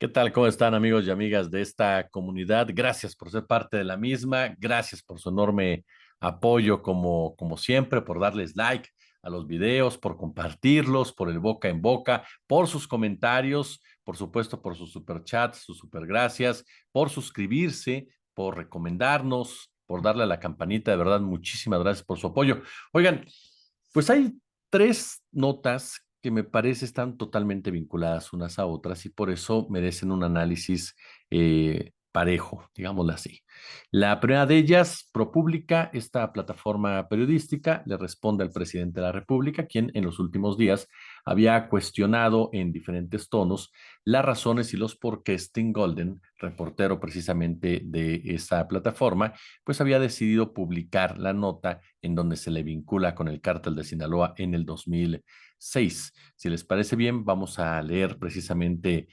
¿Qué tal? ¿Cómo están amigos y amigas de esta comunidad? Gracias por ser parte de la misma, gracias por su enorme apoyo como siempre, por darles like a los videos, por compartirlos, por el boca en boca, por sus comentarios, por supuesto por sus superchats, sus supergracias, por suscribirse, por recomendarnos, por darle a la campanita. De verdad, muchísimas gracias por su apoyo. Oigan, pues hay tres notas que me parece están totalmente vinculadas unas a otras y por eso merecen un análisis parejo, digámoslo así. La primera de ellas, ProPublica, esta plataforma periodística, le responde al presidente de la República, quien en los últimos días había cuestionado en diferentes tonos las razones y los por qué Sting Golden, reportero precisamente de esa plataforma, pues había decidido publicar la nota en donde se le vincula con el cártel de Sinaloa en el 2006. Si les parece bien, vamos a leer precisamente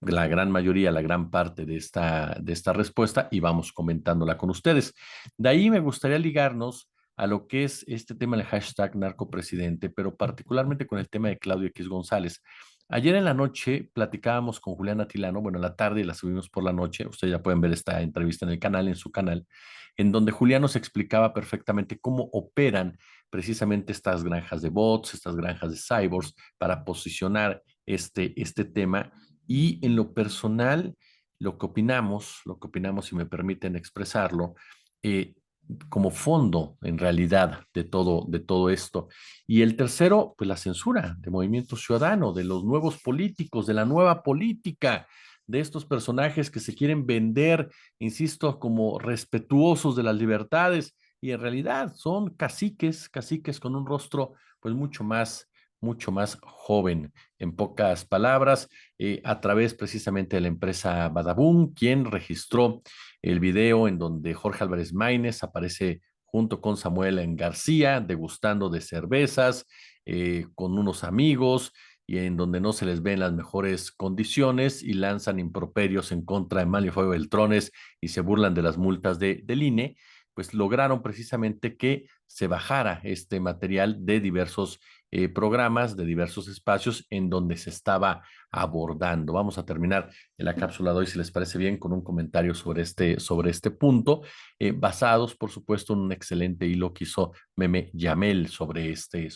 la gran mayoría, la gran parte de esta respuesta y vamos comentándola con ustedes. De ahí me gustaría ligarnos a lo que es este tema del hashtag narcopresidente, pero particularmente con el tema de Claudio X González. Ayer en la noche platicábamos con Juliana Tilano, bueno, en la tarde y la subimos por la noche, ustedes ya pueden ver esta entrevista en el canal, en su canal, en donde Julián nos explicaba perfectamente cómo operan precisamente estas granjas de bots, estas granjas de cyborgs, para posicionar este tema. Y en lo personal, lo que opinamos, si me permiten expresarlo, eh, como fondo, en realidad, de todo esto. Y el tercero, pues la censura de Movimiento Ciudadano, de los nuevos políticos, de la nueva política, de estos personajes que se quieren vender, insisto, como respetuosos de las libertades, y en realidad son caciques, caciques con un rostro, pues mucho más joven. En pocas palabras, a través precisamente de la empresa Badabun, quien registró el video en donde Jorge Álvarez Maínez aparece junto con Samuel en García, degustando de cervezas con unos amigos y en donde no se les ven las mejores condiciones y lanzan improperios en contra de Manlio Fabio Beltrones y se burlan de las multas del INE, pues lograron precisamente que se bajara este material de diversos programas, de diversos espacios en donde se estaba abordando. Vamos a terminar en la cápsula de hoy, si les parece bien, con un comentario sobre este punto, basados, por supuesto, en un excelente hilo que hizo Meme Yamel sobre este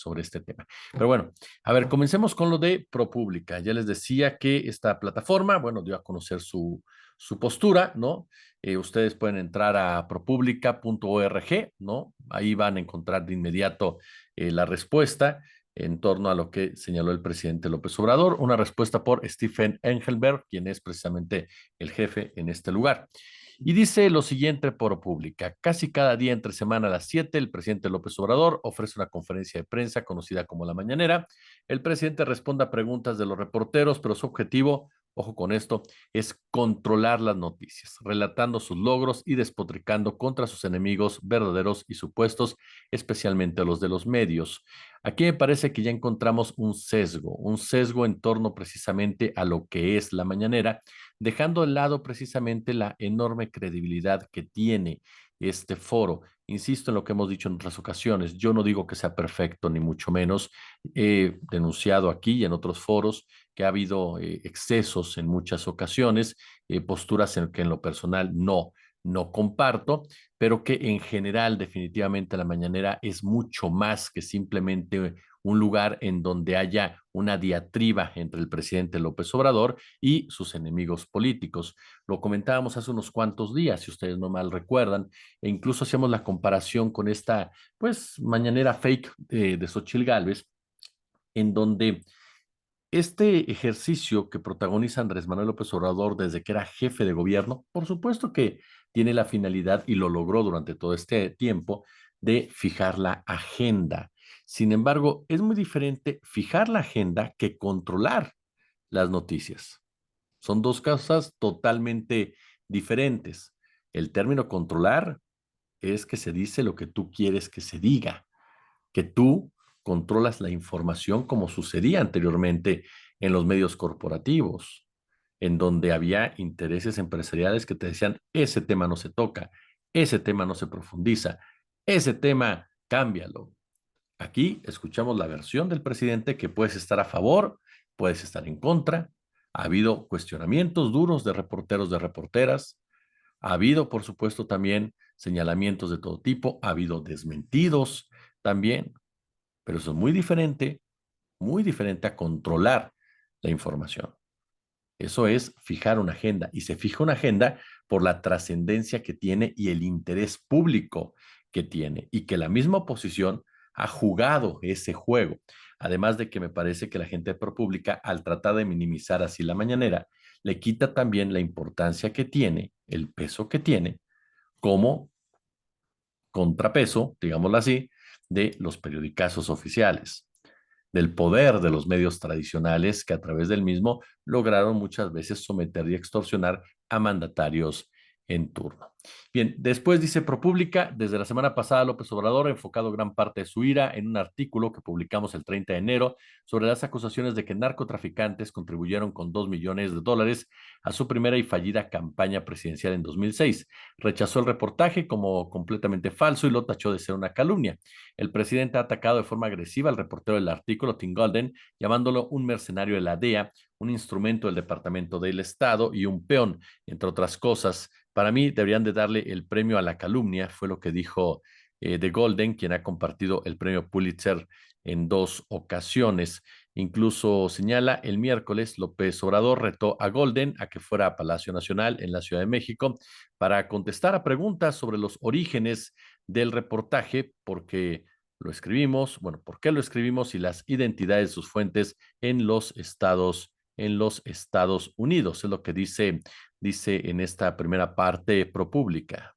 tema. Pero bueno, a ver, comencemos con lo de ProPublica. Ya les decía que esta plataforma, bueno, dio a conocer su postura, ¿no? Ustedes pueden entrar a propublica.org, ¿no? Ahí van a encontrar de inmediato la respuesta en torno a lo que señaló el presidente López Obrador, una respuesta por Stephen Engelberg, quien es precisamente el jefe en este lugar. Y dice lo siguiente por pública: casi cada día entre semana a las 7, el presidente López Obrador ofrece una conferencia de prensa conocida como La Mañanera. El presidente responde a preguntas de los reporteros, pero su objetivo, ojo con esto, es controlar las noticias, relatando sus logros y despotricando contra sus enemigos verdaderos y supuestos, especialmente los de los medios. Aquí me parece que ya encontramos un sesgo en torno precisamente a lo que es la mañanera, dejando de lado precisamente la enorme credibilidad que tiene este foro. Insisto en lo que hemos dicho en otras ocasiones, yo no digo que sea perfecto, ni mucho menos. He denunciado aquí y en otros foros que ha habido excesos en muchas ocasiones, posturas en que en lo personal no comparto, pero que en general definitivamente la mañanera es mucho más que simplemente un lugar en donde haya una diatriba entre el presidente López Obrador y sus enemigos políticos. Lo comentábamos hace unos cuantos días, si ustedes no mal recuerdan, e incluso hacíamos la comparación con esta, pues, mañanera fake de Xochitl Gálvez, en donde este ejercicio que protagoniza Andrés Manuel López Obrador desde que era jefe de gobierno, por supuesto que tiene la finalidad, y lo logró durante todo este tiempo, de fijar la agenda. Sin embargo, es muy diferente fijar la agenda que controlar las noticias. Son dos cosas totalmente diferentes. El término controlar es que se dice lo que tú quieres que se diga, que tú controlas la información como sucedía anteriormente en los medios corporativos, en donde había intereses empresariales que te decían, ese tema no se toca, ese tema no se profundiza, ese tema cámbialo. Aquí escuchamos la versión del presidente, que puedes estar a favor, puedes estar en contra, Ha habido cuestionamientos duros de reporteros, de reporteras. Ha habido, por supuesto, también señalamientos de todo tipo. Ha habido desmentidos también. Pero eso es muy diferente a controlar la información. Eso es fijar una agenda y se fija una agenda por la trascendencia que tiene y el interés público que tiene y que la misma oposición ha jugado ese juego. Además de que me parece que la gente de ProPública, al tratar de minimizar así la mañanera, le quita también la importancia que tiene, el peso que tiene como contrapeso, digámoslo así, de los periodicazos oficiales, del poder de los medios tradicionales que a través del mismo lograron muchas veces someter y extorsionar a mandatarios en turno. Bien, después dice ProPública, desde la semana pasada López Obrador ha enfocado gran parte de su ira en un artículo que publicamos el 30 de enero sobre las acusaciones de que narcotraficantes contribuyeron con $2 millones a su primera y fallida campaña presidencial en 2006. Rechazó el reportaje como completamente falso y lo tachó de ser una calumnia. El presidente ha atacado de forma agresiva al reportero del artículo, Tim Golden, llamándolo un mercenario de la DEA, un instrumento del Departamento del Estado y un peón, entre otras cosas. Para mí deberían de darle el premio a la calumnia, fue lo que dijo de Golden, quien ha compartido el premio Pulitzer en 2 ocasiones. Incluso señala, el miércoles López Obrador retó a Golden a que fuera a Palacio Nacional en la Ciudad de México para contestar a preguntas sobre los orígenes del reportaje, porque lo escribimos, bueno, por qué lo escribimos y las identidades de sus fuentes en los Estados Unidos. Es lo que dice en esta primera parte ProPública.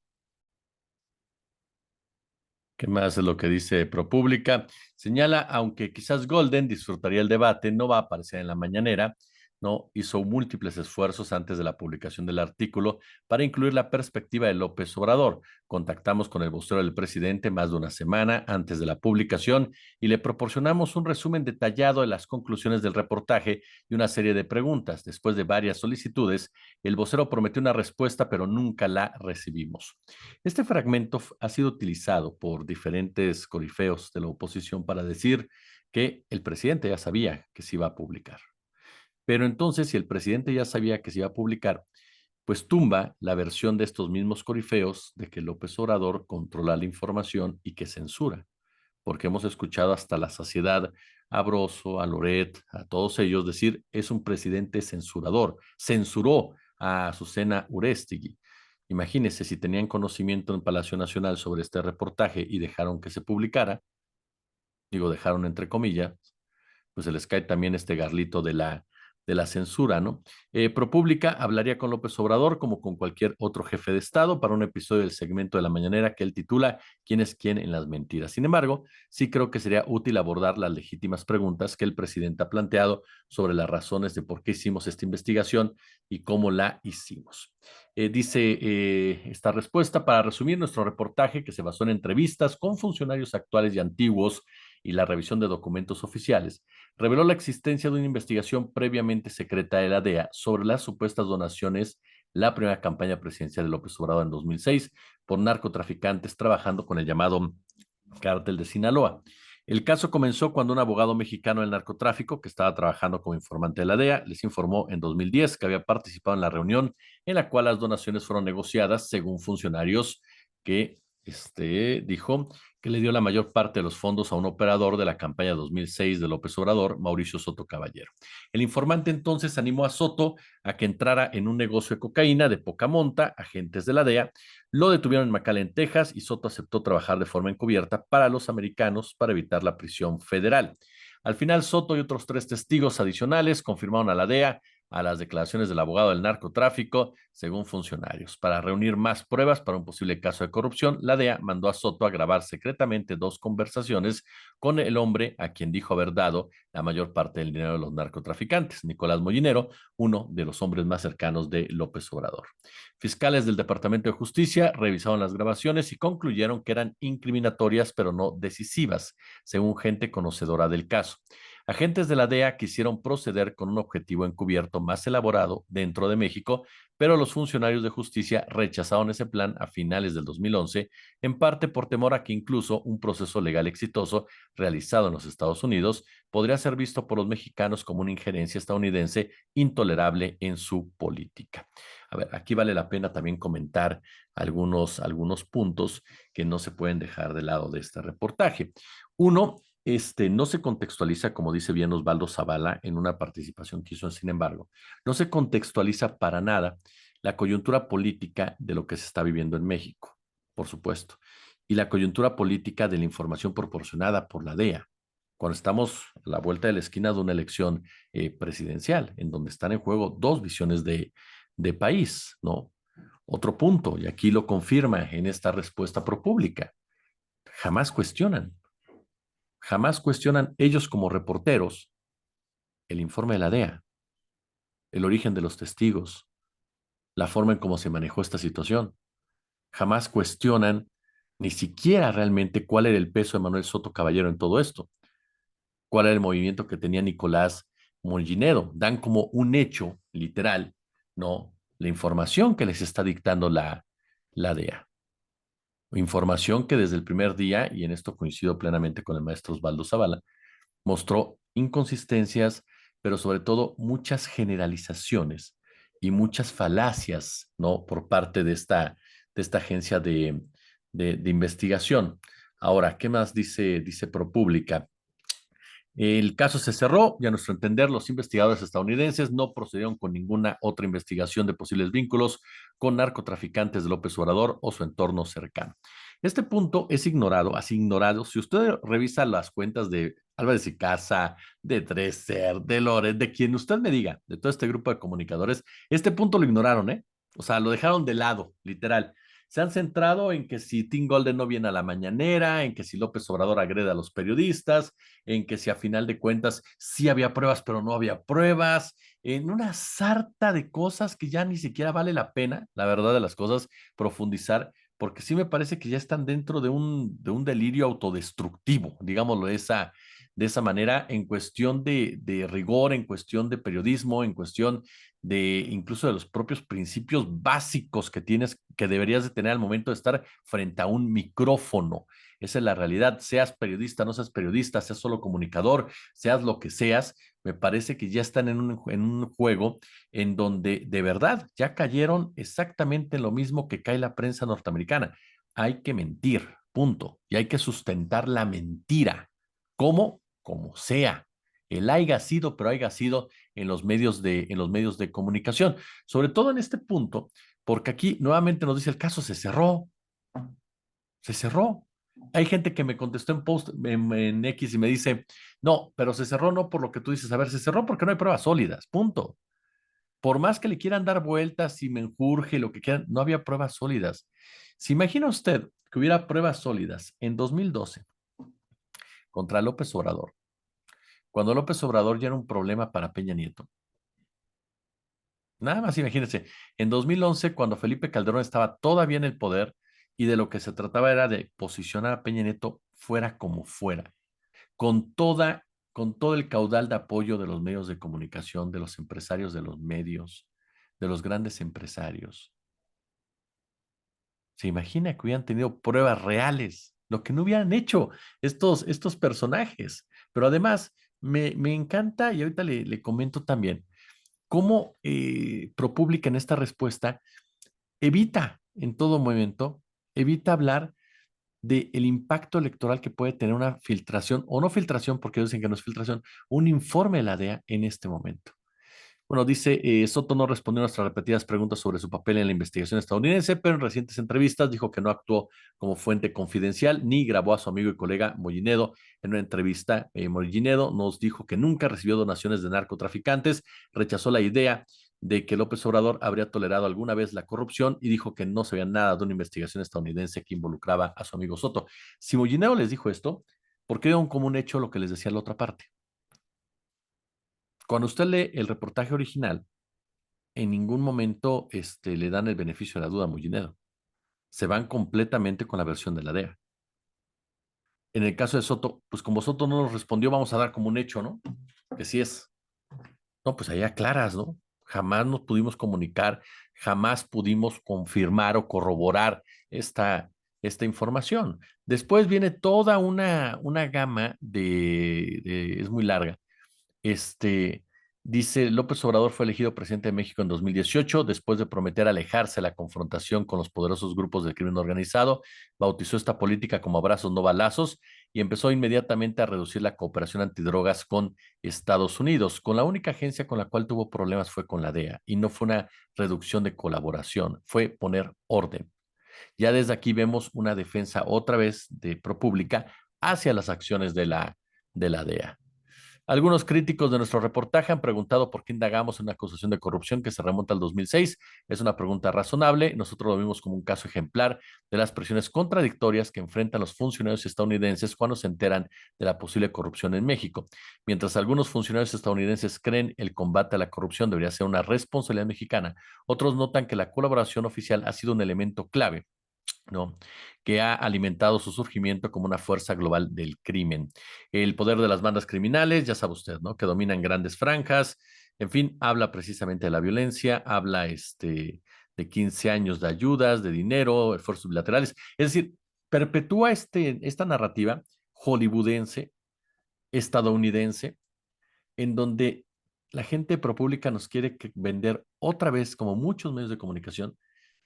¿Qué más es lo que dice ProPública? Señala, aunque quizás Golden disfrutaría el debate, no va a aparecer en la mañanera, ¿no? Hizo múltiples esfuerzos antes de la publicación del artículo para incluir la perspectiva de López Obrador. Contactamos con el vocero del presidente más de una semana antes de la publicación y le proporcionamos un resumen detallado de las conclusiones del reportaje y una serie de preguntas. Después de varias solicitudes, el vocero prometió una respuesta, pero nunca la recibimos. Este fragmento ha sido utilizado por diferentes corifeos de la oposición para decir que el presidente ya sabía que se iba a publicar. Pero entonces, si el presidente ya sabía que se iba a publicar, pues tumba la versión de estos mismos corifeos de que López Obrador controla la información y que censura, porque hemos escuchado hasta la saciedad a Broso, a Loret, a todos ellos decir es un presidente censurador, censuró a Azucena Urestigui. Imagínense si tenían conocimiento en Palacio Nacional sobre este reportaje y dejaron que se publicara, digo, dejaron entre comillas, pues se les cae también este garlito de la censura, ¿no? ProPública hablaría con López Obrador como con cualquier otro jefe de Estado para un episodio del segmento de la mañanera que él titula ¿Quién es quién en las mentiras? Sin embargo, sí creo que sería útil abordar las legítimas preguntas que el presidente ha planteado sobre las razones de por qué hicimos esta investigación y cómo la hicimos. Dice esta respuesta, para resumir nuestro reportaje que se basó en entrevistas con funcionarios actuales y antiguos y la revisión de documentos oficiales, reveló la existencia de una investigación previamente secreta de la DEA sobre las supuestas donaciones la primera campaña presidencial de López Obrador en 2006 por narcotraficantes trabajando con el llamado Cártel de Sinaloa. El caso comenzó cuando un abogado mexicano del narcotráfico que estaba trabajando como informante de la DEA les informó en 2010 que había participado en la reunión en la cual las donaciones fueron negociadas según funcionarios que dijo que le dio la mayor parte de los fondos a un operador de la campaña 2006 de López Obrador, Mauricio Soto Caballero. El informante entonces animó a Soto a que entrara en un negocio de cocaína de poca monta, agentes de la DEA, lo detuvieron en McAllen, Texas, y Soto aceptó trabajar de forma encubierta para los americanos para evitar la prisión federal. Al final, Soto y otros 3 testigos adicionales confirmaron a la DEA a las declaraciones del abogado del narcotráfico, según funcionarios. Para reunir más pruebas para un posible caso de corrupción, la DEA mandó a Soto a grabar secretamente 2 conversaciones con el hombre a quien dijo haber dado la mayor parte del dinero de los narcotraficantes, Nicolás Molinero, uno de los hombres más cercanos de López Obrador. Fiscales del Departamento de Justicia revisaron las grabaciones y concluyeron que eran incriminatorias, pero no decisivas, según gente conocedora del caso. Agentes de la DEA quisieron proceder con un objetivo encubierto más elaborado dentro de México, pero los funcionarios de justicia rechazaron ese plan a finales del 2011, en parte por temor a que incluso un proceso legal exitoso realizado en los Estados Unidos podría ser visto por los mexicanos como una injerencia estadounidense intolerable en su política. A ver, aquí vale la pena también comentar algunos puntos que no se pueden dejar de lado de este reportaje. Uno, no se contextualiza, como dice bien Osvaldo Zavala en una participación que hizo, sin embargo, no se contextualiza para nada la coyuntura política de lo que se está viviendo en México, por supuesto, y la coyuntura política de la información proporcionada por la DEA, cuando estamos a la vuelta de la esquina de una elección presidencial, en donde están en juego dos visiones de país, ¿no? Otro punto, y aquí lo confirma en esta respuesta ProPublica, jamás cuestionan ellos como reporteros el informe de la DEA, el origen de los testigos, la forma en cómo se manejó esta situación. Jamás cuestionan ni siquiera realmente cuál era el peso de Manuel Soto Caballero en todo esto, cuál era el movimiento que tenía Nicolás Mollinedo. Dan como un hecho literal, ¿no? La información que les está dictando la DEA. Información que desde el primer día, y en esto coincido plenamente con el maestro Osvaldo Zavala, mostró inconsistencias, pero sobre todo muchas generalizaciones y muchas falacias, ¿no? Por parte de esta agencia de investigación. Ahora, ¿qué más dice ProPublica? El caso se cerró y a nuestro entender los investigadores estadounidenses no procedieron con ninguna otra investigación de posibles vínculos con narcotraficantes de López Obrador o su entorno cercano. Este punto es ignorado, así ignorado. Si usted revisa las cuentas de Álvarez y Casa, de Dresser, de Loret, de quien usted me diga, de todo este grupo de comunicadores, este punto lo ignoraron, ¿eh? O sea, lo dejaron de lado, literal. Se han centrado en que si Tim Golden no viene a la mañanera, en que si López Obrador agrede a los periodistas, en que si a final de cuentas sí había pruebas, pero no había pruebas, en una sarta de cosas que ya ni siquiera vale la pena, la verdad de las cosas, profundizar, porque sí me parece que ya están dentro de un delirio autodestructivo, digámoslo de esa manera, en cuestión de rigor, en cuestión de periodismo, en cuestión de incluso de los propios principios básicos que tienes, que deberías de tener al momento de estar frente a un micrófono. Esa es la realidad, seas periodista, no seas periodista, seas solo comunicador, seas lo que seas, me parece que ya están en un juego en donde de verdad ya cayeron exactamente en lo mismo que cae la prensa norteamericana. Hay que mentir, punto. Y hay que sustentar la mentira. ¿Cómo? Como sea. El haya sido, pero haya sido en los medios de comunicación. Sobre todo en este punto, porque aquí nuevamente nos dice el caso se cerró. Hay gente que me contestó en post en X y me dice, no, pero se cerró no por lo que tú dices. A ver, se cerró porque no hay pruebas sólidas, punto. Por más que le quieran dar vueltas y menjurje, lo que quieran, no había pruebas sólidas. ¿Se imagina usted que hubiera pruebas sólidas en 2012 contra López Obrador, cuando López Obrador ya era un problema para Peña Nieto? Nada más imagínense, en 2011, cuando Felipe Calderón estaba todavía en el poder y de lo que se trataba era de posicionar a Peña Nieto fuera como fuera, con toda, con todo el caudal de apoyo de los medios de comunicación, de los empresarios de los medios, de los grandes empresarios. Se imagina que hubieran tenido pruebas reales, lo que no hubieran hecho estos personajes. Pero además, me encanta, y ahorita le comento también, cómo ProPublica en esta respuesta evita en todo momento, evita hablar del impacto electoral que puede tener una filtración, o no filtración, porque dicen que no es filtración, un informe de la DEA en este momento. Bueno, dice, Soto no respondió a nuestras repetidas preguntas sobre su papel en la investigación estadounidense, pero en recientes entrevistas dijo que no actuó como fuente confidencial ni grabó a su amigo y colega Mollinedo. En una entrevista, Mollinedo nos dijo que nunca recibió donaciones de narcotraficantes, rechazó la idea de que López Obrador habría tolerado alguna vez la corrupción y dijo que no sabía nada de una investigación estadounidense que involucraba a su amigo Soto. Si Mollinedo les dijo esto, ¿por qué dieron como un hecho lo que les decía la otra parte? Cuando usted lee el reportaje original, en ningún momento le dan el beneficio de la duda a Mollinedo. Se van completamente con la versión de la DEA. En el caso de Soto, pues como Soto no nos respondió, vamos a dar como un hecho, ¿no? Que sí es. No, pues allá claras, ¿no? Jamás nos pudimos comunicar, jamás pudimos confirmar o corroborar esta, esta información. Después viene toda una gama es muy larga. Este, dice, López Obrador fue elegido presidente de México en 2018 después de prometer alejarse de la confrontación con los poderosos grupos del crimen organizado, bautizó esta política como abrazos no balazos y empezó inmediatamente a reducir la cooperación antidrogas con Estados Unidos. Con la única agencia con la cual tuvo problemas fue con la DEA y no fue una reducción de colaboración, fue poner orden. Ya desde aquí vemos una defensa otra vez de ProPublica hacia las acciones de la DEA. Algunos críticos de nuestro reportaje han preguntado por qué indagamos en una acusación de corrupción que se remonta al 2006. Es una pregunta razonable. Nosotros lo vimos como un caso ejemplar de las presiones contradictorias que enfrentan los funcionarios estadounidenses cuando se enteran de la posible corrupción en México. Mientras algunos funcionarios estadounidenses creen el combate a la corrupción debería ser una responsabilidad mexicana, otros notan que la colaboración oficial ha sido un elemento clave, ¿no? Que ha alimentado su surgimiento como una fuerza global del crimen. El poder de las bandas criminales, ya sabe usted, ¿no? Que dominan grandes franjas, en fin, habla precisamente de la violencia, habla de 15 años de ayudas, de dinero, esfuerzos bilaterales, es decir, perpetúa esta narrativa hollywoodense, estadounidense, en donde la gente ProPublica nos quiere vender otra vez, como muchos medios de comunicación,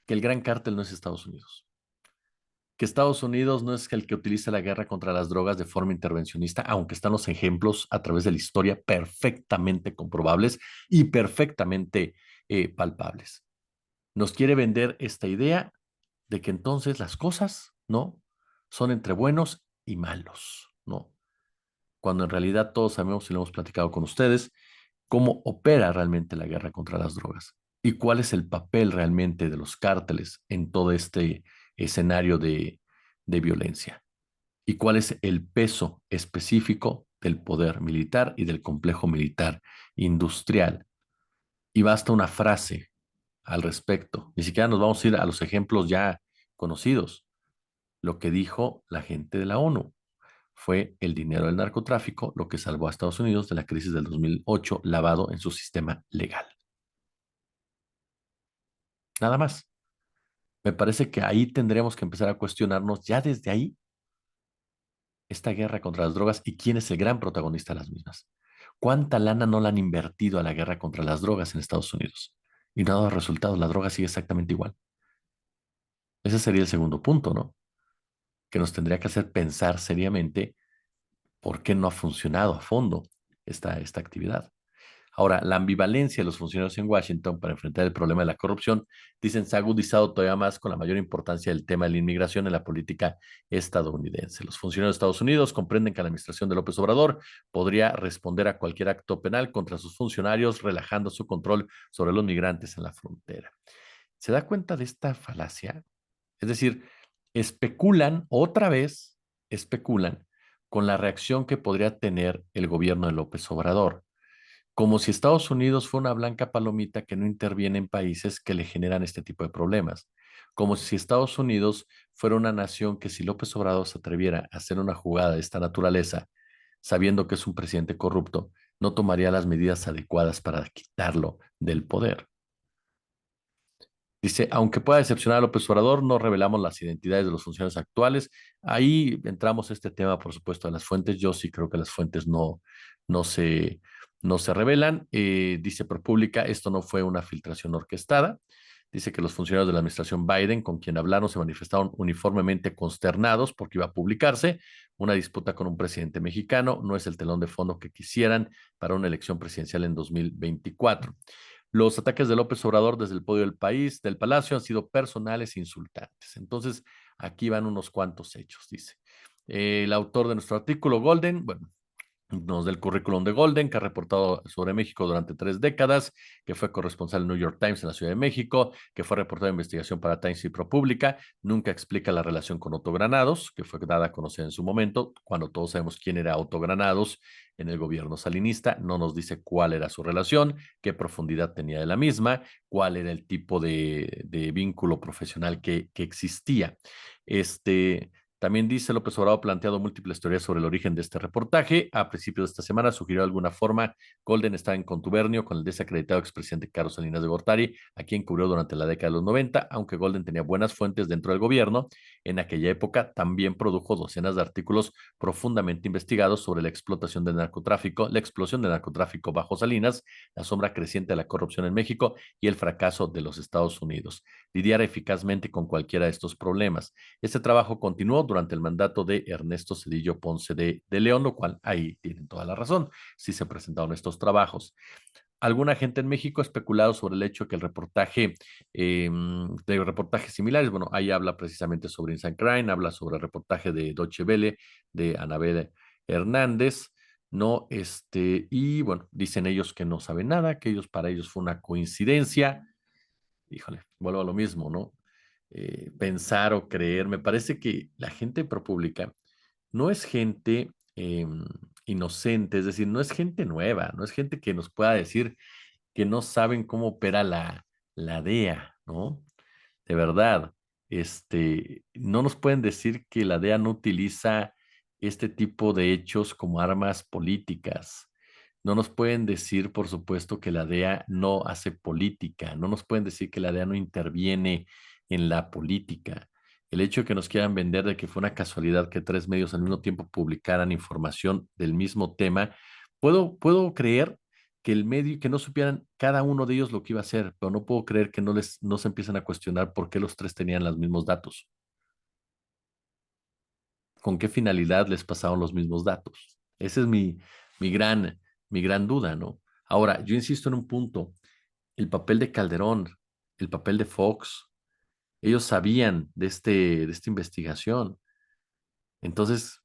que el gran cártel no es Estados Unidos, que Estados Unidos no es el que utiliza la guerra contra las drogas de forma intervencionista, aunque están los ejemplos a través de la historia perfectamente comprobables y perfectamente palpables. Nos quiere vender esta idea de que entonces las cosas, ¿no? Son entre buenos y malos, ¿no? Cuando en realidad todos sabemos y lo hemos platicado con ustedes, cómo opera realmente la guerra contra las drogas y cuál es el papel realmente de los cárteles en todo este escenario de violencia y cuál es el peso específico del poder militar y del complejo militar industrial. Y basta una frase al respecto. Ni siquiera nos vamos a ir a los ejemplos ya conocidos. Lo que dijo la gente de la ONU fue el dinero del narcotráfico lo que salvó a Estados Unidos de la crisis del 2008 lavado en su sistema legal. Nada más. Me parece que ahí tendremos que empezar a cuestionarnos ya desde ahí esta guerra contra las drogas y quién es el gran protagonista de las mismas. ¿Cuánta lana no la han invertido a la guerra contra las drogas en Estados Unidos? Y no ha dado resultados, la droga sigue exactamente igual. Ese sería el segundo punto, ¿no? Que nos tendría que hacer pensar seriamente por qué no ha funcionado a fondo esta actividad. Ahora, la ambivalencia de los funcionarios en Washington para enfrentar el problema de la corrupción, dicen, se ha agudizado todavía más con la mayor importancia del tema de la inmigración en la política estadounidense. Los funcionarios de Estados Unidos comprenden que la administración de López Obrador podría responder a cualquier acto penal contra sus funcionarios, relajando su control sobre los migrantes en la frontera. ¿Se da cuenta de esta falacia? Es decir, especulan, otra vez, especulan con la reacción que podría tener el gobierno de López Obrador, como si Estados Unidos fuera una blanca palomita que no interviene en países que le generan este tipo de problemas, como si Estados Unidos fuera una nación que si López Obrador se atreviera a hacer una jugada de esta naturaleza, sabiendo que es un presidente corrupto, no tomaría las medidas adecuadas para quitarlo del poder. Dice, aunque pueda decepcionar a López Obrador, no revelamos las identidades de los funcionarios actuales. Ahí entramos a este tema, por supuesto, de las fuentes. Yo sí creo que las fuentes no se, no se revelan. Dice ProPublica, esto no fue una filtración orquestada. Dice que los funcionarios de la administración Biden, con quien hablaron, se manifestaron uniformemente consternados porque iba a publicarse una disputa con un presidente mexicano. No es el telón de fondo que quisieran para una elección presidencial en 2024. Los ataques de López Obrador desde el podio del país, del Palacio, han sido personales e insultantes. Entonces, aquí van unos cuantos hechos, dice. El autor de nuestro artículo, Golden, bueno, nos da el currículum de Golden, que ha reportado sobre México durante 3 décadas, que fue corresponsal del New York Times en la Ciudad de México, que fue reportero de investigación para Times y ProPublica. Nunca explica la relación con Otto Granados, que fue dada a conocer en su momento, cuando todos sabemos quién era Otto Granados en el gobierno salinista. No nos dice cuál era su relación, qué profundidad tenía de la misma, cuál era el tipo de vínculo profesional que existía. Este, También dice López Obrador ha planteado múltiples teorías sobre el origen de este reportaje. A principios de esta semana sugirió de alguna forma Golden estaba en contubernio con el desacreditado expresidente Carlos Salinas de Gortari, a quien cubrió durante la década de los 90, aunque Golden tenía buenas fuentes dentro del gobierno. En aquella época también produjo docenas de artículos profundamente investigados sobre la explotación del narcotráfico, la explosión del narcotráfico bajo Salinas, la sombra creciente de la corrupción en México y el fracaso de los Estados Unidos. Lidiar eficazmente con cualquiera de estos problemas. Este trabajo continuó durante el mandato de Ernesto Cedillo Ponce de León, lo cual ahí tienen toda la razón. Sí se presentaron estos trabajos. Alguna gente en México ha especulado sobre el hecho que el reportaje, de reportajes similares, bueno, ahí habla precisamente sobre Inside Crime, habla sobre el reportaje de Deutsche Welle, de Anabel Hernández, ¿no? Y bueno, dicen ellos que no saben nada, que para ellos fue una coincidencia. Híjole, vuelvo a lo mismo, ¿no? Pensar o creer, me parece que la gente ProPública no es gente inocente, es decir, no es gente nueva, no es gente que nos pueda decir que no saben cómo opera la DEA, ¿no? De verdad, no nos pueden decir que la DEA no utiliza este tipo de hechos como armas políticas. No nos pueden decir, por supuesto, que la DEA no hace política. No nos pueden decir que la DEA no interviene en la política. El hecho de que nos quieran vender de que fue una casualidad que tres medios al mismo tiempo publicaran información del mismo tema, puedo creer que el medio, que no supieran cada uno de ellos lo que iba a hacer, pero no puedo creer que no se empiecen a cuestionar por qué los tres tenían los mismos datos, con qué finalidad les pasaron los mismos datos. Esa es mi gran, mi gran duda, ¿no? Ahora, yo insisto en un punto, el papel de Calderón, el papel de Fox, ellos sabían de esta investigación. Entonces,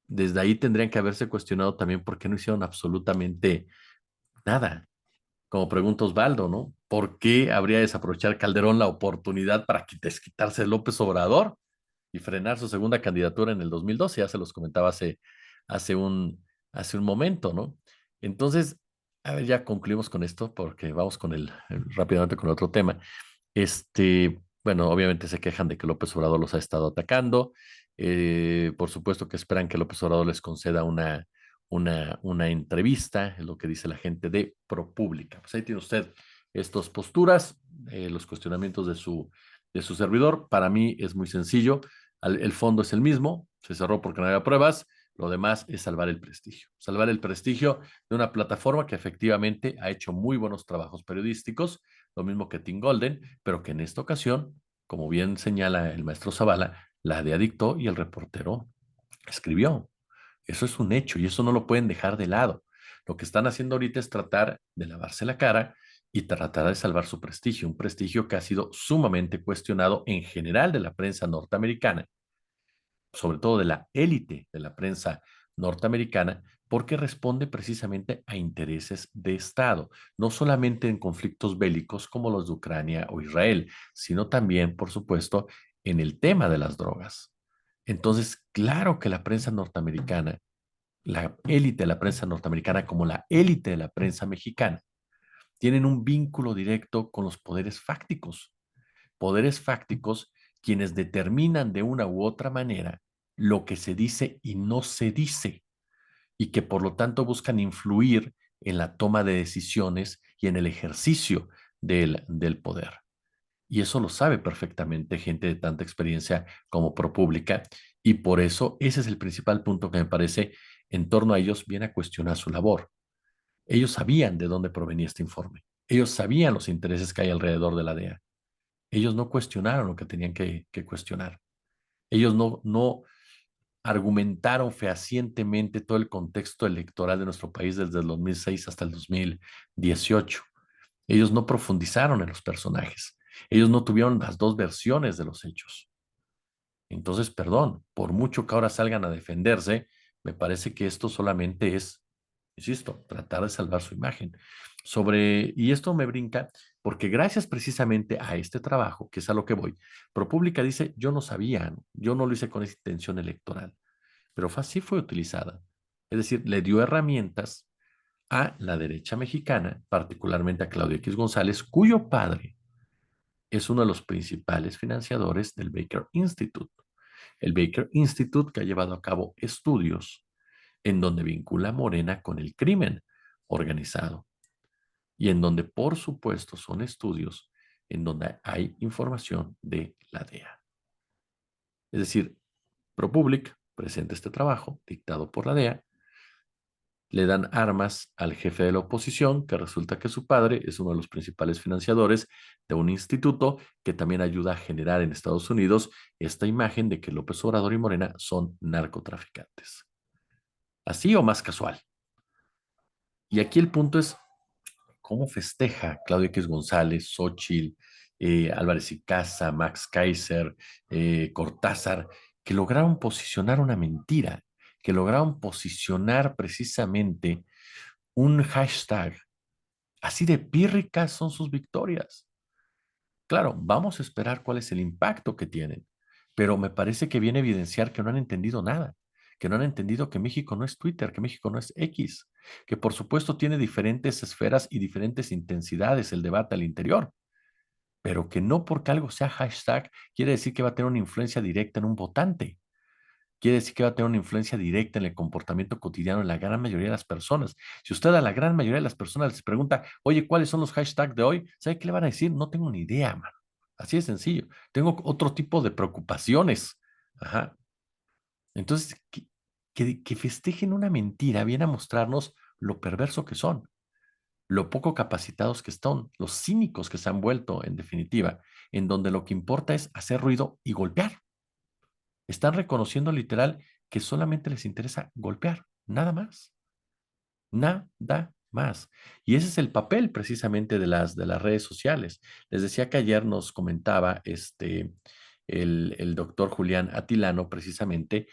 desde ahí tendrían que haberse cuestionado también por qué no hicieron absolutamente nada. Como pregunta Osvaldo, ¿no? ¿Por qué habría de desaprovechar Calderón la oportunidad para desquitarse de López Obrador y frenar su segunda candidatura en el 2012? Ya se los comentaba hace hace un momento, ¿no? Entonces, a ver, ya concluimos con esto porque vamos con rápidamente con otro tema. Bueno, obviamente se quejan de que López Obrador los ha estado atacando. Por supuesto que esperan que López Obrador les conceda una entrevista, es lo que dice la gente de ProPública. Pues ahí tiene usted estas posturas, los cuestionamientos de su servidor. Para mí es muy sencillo. El fondo es el mismo, se cerró porque no había pruebas. Lo demás es salvar el prestigio de una plataforma que efectivamente ha hecho muy buenos trabajos periodísticos, lo mismo que Tim Golden, pero que en esta ocasión, como bien señala el maestro Zavala, la de adicto y el reportero escribió. Eso es un hecho y eso no lo pueden dejar de lado. Lo que están haciendo ahorita es tratar de lavarse la cara y tratar de salvar su prestigio, un prestigio que ha sido sumamente cuestionado en general de la prensa norteamericana, sobre todo de la élite de la prensa norteamericana, porque responde precisamente a intereses de Estado, no solamente en conflictos bélicos como los de Ucrania o Israel, sino también, por supuesto, en el tema de las drogas. Entonces, claro que la prensa norteamericana, la élite de la prensa norteamericana como la élite de la prensa mexicana, tienen un vínculo directo con los poderes fácticos quienes determinan de una u otra manera lo que se dice y no se dice, y que por lo tanto buscan influir en la toma de decisiones y en el ejercicio del poder. Y eso lo sabe perfectamente gente de tanta experiencia como ProPública, y por eso ese es el principal punto que me parece en torno a ellos viene a cuestionar su labor. Ellos sabían de dónde provenía este informe. Ellos sabían los intereses que hay alrededor de la DEA. Ellos no cuestionaron lo que tenían que cuestionar. Ellos no argumentaron fehacientemente todo el contexto electoral de nuestro país desde el 2006 hasta el 2018. Ellos no profundizaron en los personajes. Ellos no tuvieron las dos versiones de los hechos. Entonces, perdón, por mucho que ahora salgan a defenderse, me parece que esto solamente es, insisto, tratar de salvar su imagen. Y esto me brinca porque gracias precisamente a este trabajo, que es a lo que voy, ProPublica dice, yo no sabía, yo no lo hice con esa intención electoral, pero así fue utilizada. Es decir, le dio herramientas a la derecha mexicana, particularmente a Claudio X González, cuyo padre es uno de los principales financiadores del Baker Institute. El Baker Institute, que ha llevado a cabo estudios en donde vincula a Morena con el crimen organizado y en donde, por supuesto, son estudios en donde hay información de la DEA. Es decir, ProPublic presenta este trabajo dictado por la DEA, le dan armas al jefe de la oposición, que resulta que su padre es uno de los principales financiadores de un instituto que también ayuda a generar en Estados Unidos esta imagen de que López Obrador y Morena son narcotraficantes. Así o más casual. Y aquí el punto es cómo festeja Claudio X González, Xóchitl, Álvarez y Casa, Max Kaiser, Cortázar, que lograron posicionar una mentira, que lograron posicionar precisamente un hashtag. Así de pírricas son sus victorias. Claro, vamos a esperar cuál es el impacto que tienen, pero me parece que viene a evidenciar que no han entendido nada, que no han entendido que México no es Twitter, que México no es X, que por supuesto tiene diferentes esferas y diferentes intensidades el debate al interior, pero que no porque algo sea hashtag quiere decir que va a tener una influencia directa en un votante. Quiere decir que va a tener una influencia directa en el comportamiento cotidiano de la gran mayoría de las personas. Si usted a la gran mayoría de las personas les pregunta, oye, ¿cuáles son los hashtags de hoy? ¿Sabe qué le van a decir? No tengo ni idea, mano. Así de sencillo. Tengo otro tipo de preocupaciones. Ajá. Entonces, que festejen una mentira viene a mostrarnos lo perverso que son, lo poco capacitados que están, los cínicos que se han vuelto, en definitiva, en donde lo que importa es hacer ruido y golpear. Están reconociendo literal que solamente les interesa golpear, nada más, nada más. Y ese es el papel precisamente de las redes sociales. Les decía que ayer nos comentaba el doctor Julián Atilano precisamente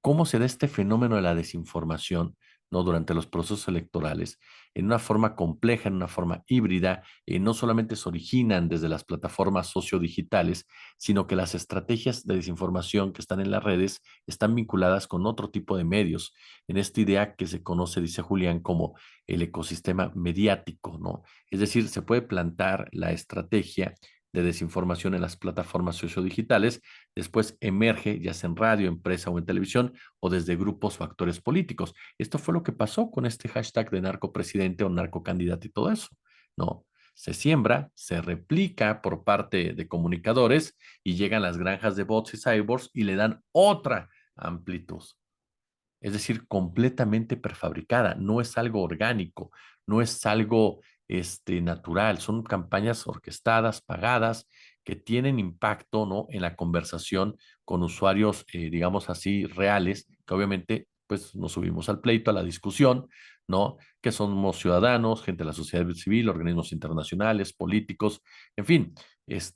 cómo se da este fenómeno de la desinformación, ¿no? Durante los procesos electorales, en una forma compleja, en una forma híbrida, no solamente se originan desde las plataformas sociodigitales, sino que las estrategias de desinformación que están en las redes están vinculadas con otro tipo de medios, en esta idea que se conoce, dice Julián, como el ecosistema mediático, ¿no? Es decir, se puede plantar la estrategia de desinformación en las plataformas sociodigitales, después emerge ya sea en radio, empresa o en televisión o desde grupos o actores políticos. Esto fue lo que pasó con este hashtag de narcopresidente o narcocandidato y todo eso, ¿no? Se siembra, se replica por parte de comunicadores y llegan las granjas de bots y cyborgs y le dan otra amplitud. Es decir, completamente prefabricada, no es algo orgánico, no es algo natural, son campañas orquestadas, pagadas, que tienen impacto, ¿no? En la conversación con usuarios, digamos así, reales, que obviamente pues nos subimos al pleito, a la discusión, ¿no? Que somos ciudadanos, gente de la sociedad civil, organismos internacionales, políticos, en fin,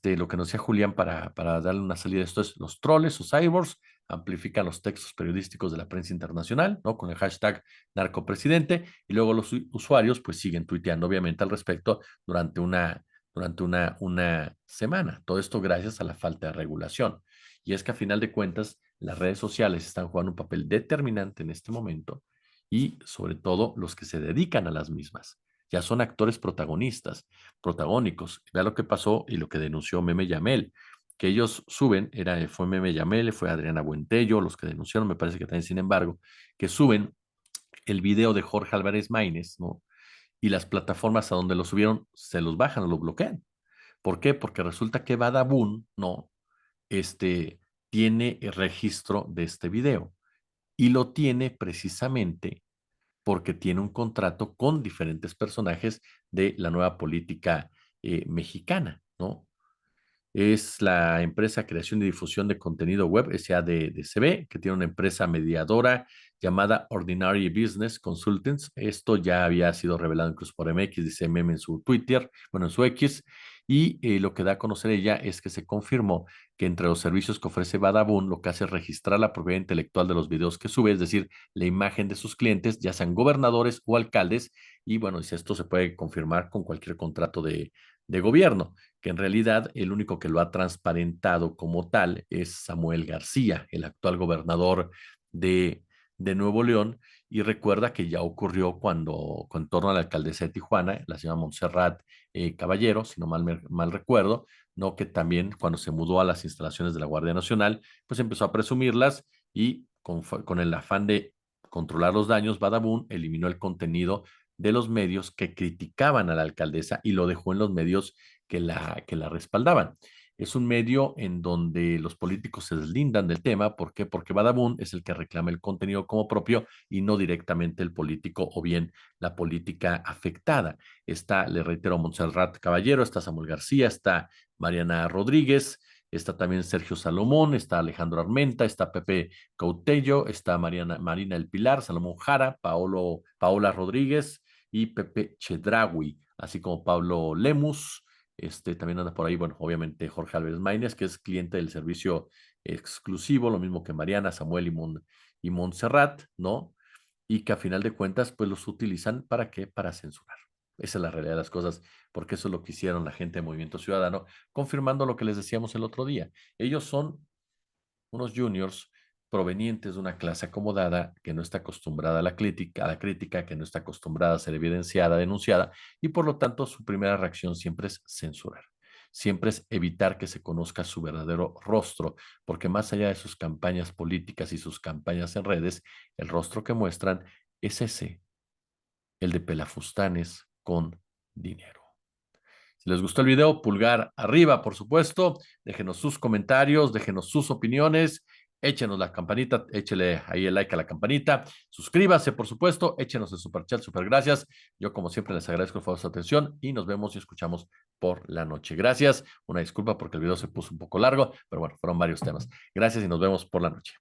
lo que nos decía Julián para darle una salida a esto es los troles o cyborgs amplifican los textos periodísticos de la prensa internacional, ¿no? Con el hashtag narcopresidente, y luego los usuarios pues siguen tuiteando obviamente al respecto durante una semana. Todo esto gracias a la falta de regulación. Y es que a final de cuentas las redes sociales están jugando un papel determinante en este momento y sobre todo los que se dedican a las mismas. Ya son actores protagonistas, protagónicos. Vea lo que pasó y lo que denunció Meme Yamel que ellos suben, fue Meme Yamel, fue Adriana Buentello, los que denunciaron, me parece que también, sin embargo, que suben el video de Jorge Álvarez Maínez, ¿no? Y las plataformas a donde lo subieron se los bajan o lo bloquean. ¿Por qué? Porque resulta que Badabun, ¿no? Tiene el registro de este video y lo tiene precisamente porque tiene un contrato con diferentes personajes de la nueva política mexicana, ¿no? Es la empresa Creación y Difusión de Contenido Web, SADCB, que tiene una empresa mediadora llamada Ordinary Business Consultants. Esto ya había sido revelado incluso por MX, dice Meme en su Twitter, bueno, en su X, y lo que da a conocer ella es que se confirmó que entre los servicios que ofrece Badabun, lo que hace es registrar la propiedad intelectual de los videos que sube, es decir, la imagen de sus clientes, ya sean gobernadores o alcaldes, y bueno, esto se puede confirmar con cualquier contrato de gobierno que en realidad el único que lo ha transparentado como tal es Samuel García, el actual gobernador de, de Nuevo León, y recuerda que ya ocurrió cuando, con torno a la alcaldesa de Tijuana, la señora Montserrat Caballero, si no mal recuerdo, ¿no? Que también cuando se mudó a las instalaciones de la Guardia Nacional, pues empezó a presumirlas y con el afán de controlar los daños, Badabun eliminó el contenido de los medios que criticaban a la alcaldesa y lo dejó en los medios que la respaldaban. Es un medio en donde los políticos se deslindan del tema. ¿Por qué? Porque Badabun es el que reclama el contenido como propio y no directamente el político o bien la política afectada. Está, le reitero, Montserrat Caballero, está Samuel García, está Mariana Rodríguez, está también Sergio Salomón, está Alejandro Armenta, está Pepe Coutello, está Marina El Pilar, Salomón Jara, Paola Rodríguez y Pepe Chedraui, así como Pablo Lemus. También anda por ahí, bueno, obviamente Jorge Álvarez Maínez, que es cliente del servicio exclusivo, lo mismo que Mariana, Samuel y Montserrat, ¿no? Y que a final de cuentas, pues los utilizan ¿para qué? Para censurar. Esa es la realidad de las cosas, porque eso es lo que hicieron la gente de Movimiento Ciudadano, confirmando lo que les decíamos el otro día. Ellos son unos juniors provenientes de una clase acomodada que no está acostumbrada a la crítica, que no está acostumbrada a ser evidenciada, denunciada, y por lo tanto su primera reacción siempre es censurar. Siempre es evitar que se conozca su verdadero rostro, porque más allá de sus campañas políticas y sus campañas en redes, el rostro que muestran es ese, el de pelafustanes con dinero. Si les gustó el video, pulgar arriba, por supuesto. Déjenos sus comentarios, déjenos sus opiniones. Échenos la campanita, échele ahí el like a la campanita. Suscríbase, por supuesto. Échenos el super chat, super gracias. Yo, como siempre, les agradezco por su atención y nos vemos y escuchamos por la noche. Gracias. Una disculpa porque el video se puso un poco largo, pero bueno, fueron varios temas. Gracias y nos vemos por la noche.